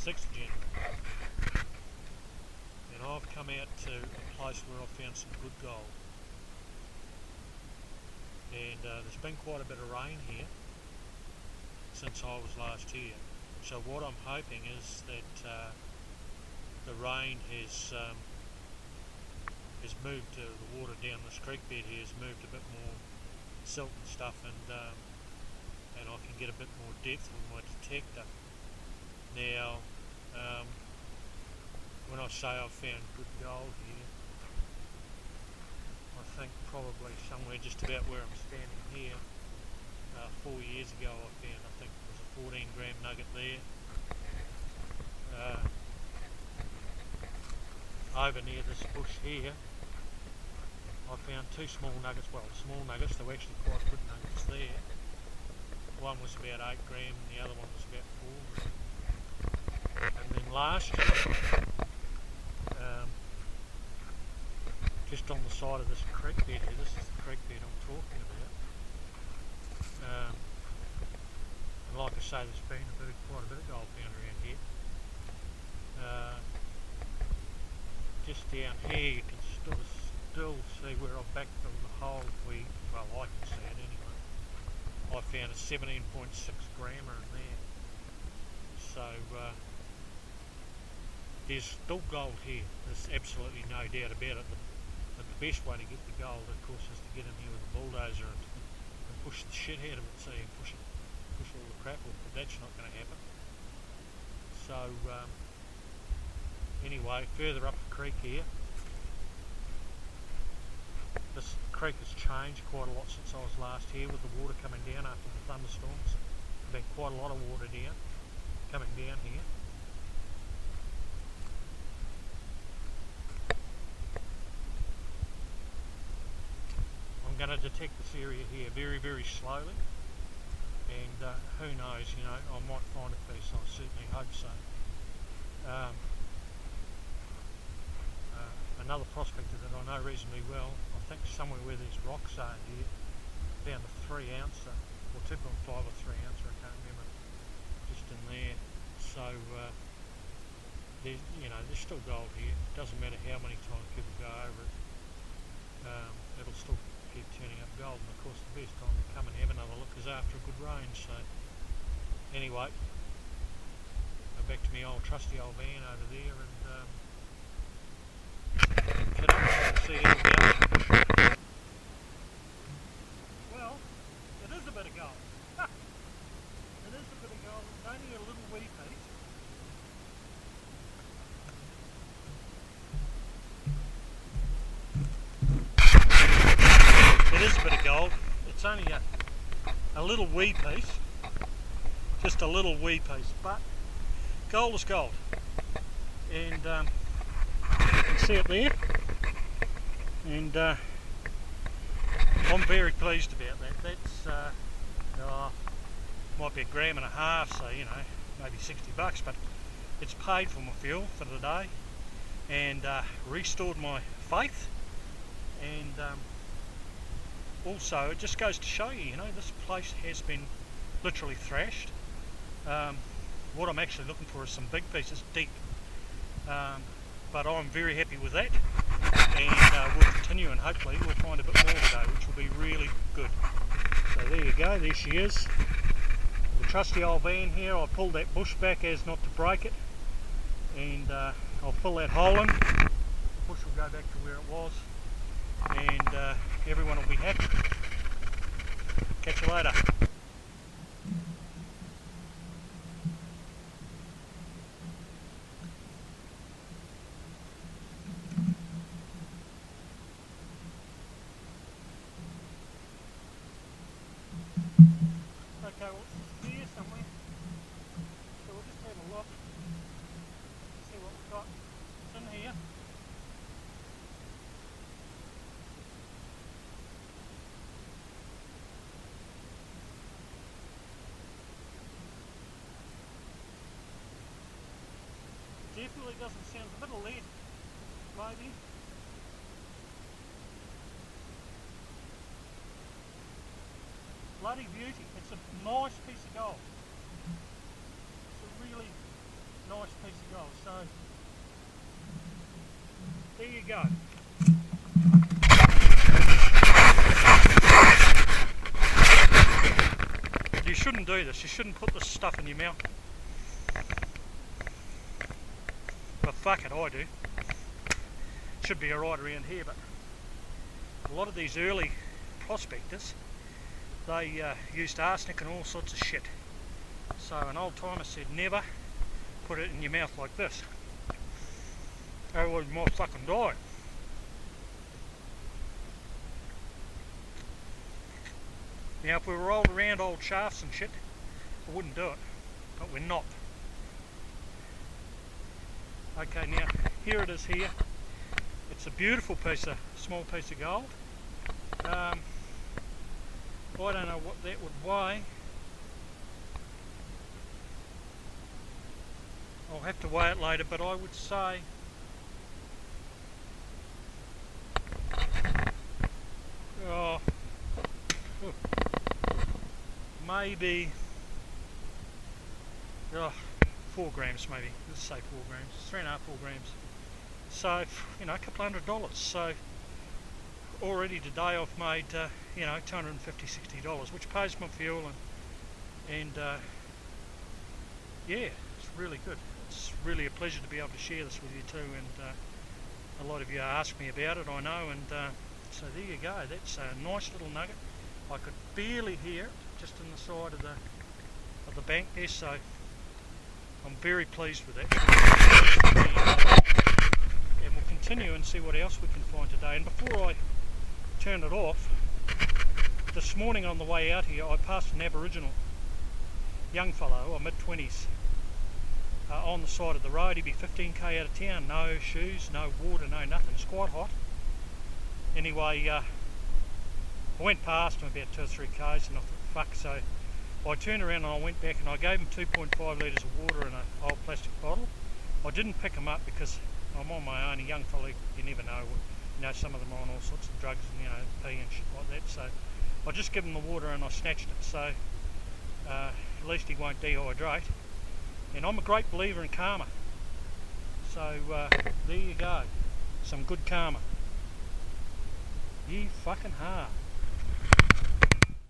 6th of January, and I've come out to a place where I've found some good gold. And there's been quite a bit of rain here since I was last here. So what I'm hoping is that the rain has moved the water down this creek bed here, has moved a bit more silt and stuff, and I can get a bit more depth with my detector. Now, when I say I've found good gold here, I think probably somewhere just about where I'm standing here. 4 years ago I found, I think it was a 14 gram nugget there. Over near this bush here, I found 2 small nuggets. Well, small nuggets, they were actually quite good nuggets there. One was about 8 gram and the other one was about 4 gram. And then last year, just on the side of this creek bed here, this is the creek bed I'm talking about. And like I say, there's been quite a bit of gold found around here. Just down here you can still see where I've backfilled the hole. Well, I can see it anyway. I found a 17.6 grammer in there. So there's still gold here. There's absolutely no doubt about it. But the best way to get the gold, of course, is to get in here with a bulldozer and push the shit out of it, so you can push all the crap off, but that's not going to happen. So anyway, further up the creek here, this creek has changed quite a lot since I was last here, with the water coming down after the thunderstorms. There's been quite a lot of water coming down here. I'm going to detect this area here very, very slowly, and who knows, you know, I might find a piece. I certainly hope so. Another prospector that I know reasonably well, I think somewhere where these rocks are here, found a 3 ouncer, or 2.5 or 3 ouncer, I can't remember, just in there. So there's still gold here. It doesn't matter how many times people go over it, it'll still keep turning up gold. And of course the best time to come and have another look is after a good rain. So anyway, back to my old trusty old van over there, and get up and see how it goes. Well, it is a bit of gold. It is a bit of gold. It's only a little wee piece. It is a bit of gold. It's only a little wee piece. Just a little wee piece, but gold is gold. And you can see it there. And I'm very pleased about that. That's might be 1.5 grams, so you know, maybe $60, but it's paid for my fuel for the day, and restored my faith. And also, it just goes to show you, you know, this place has been literally thrashed. What I'm actually looking for is some big pieces, deep. But I'm very happy with that, and we'll continue, and hopefully we'll find a bit more today, which will be really good. So there you go, there she is. The trusty old van here. I pulled that bush back as not to break it, and I'll fill that hole in. The bush will go back to where it was, and everyone will be happy. Catch you later. Okay, well, it's here somewhere, so we'll just have a look, see what we've got. It's in here. Definitely doesn't sound a bit of lead, maybe. Bloody beauty. It's a nice piece of gold. It's a really nice piece of gold. So there you go. You shouldn't do this. You shouldn't put this stuff in your mouth. But fuck it, I do. Should be alright around here, but a lot of these early prospectors, they used arsenic and all sorts of shit. So an old timer said never put it in your mouth like this, or you might fucking die. Now if we rolled around old shafts and shit, I wouldn't do it, but we're not. Okay, now here it is here. It's a beautiful piece of, small piece of gold. I don't know what that would weigh. I'll have to weigh it later, but I would say maybe 4 grams, maybe. Let's say 4 grams, 3.5, 4 grams. So, you know, a couple $100. So already today I've made, you know, $250, $60, which pays my fuel, and yeah, it's really good. It's really a pleasure to be able to share this with you too, and a lot of you ask me about it, I know, and so there you go. That's a nice little nugget. I could barely hear it just in the side of the bank there, so I'm very pleased with that. And we'll continue and see what else we can find today. And before I turn it off, this morning on the way out here I passed an Aboriginal young fellow, or mid-20s, on the side of the road. He'd be 15k out of town, no shoes, no water, no nothing. It's quite hot. Anyway, I went past him about 2 or 3 k's and I thought, fuck, so I turned around and I went back and I gave him 2.5 litres of water in an old plastic bottle. I didn't pick him up because I'm on my own. A young fella, you never know. You know, some of them are on all sorts of drugs and, you know, pee and shit like that. So I just give him the water and I snatched it, so at least he won't dehydrate. And I'm a great believer in karma. So there you go. Some good karma. You fucking hard.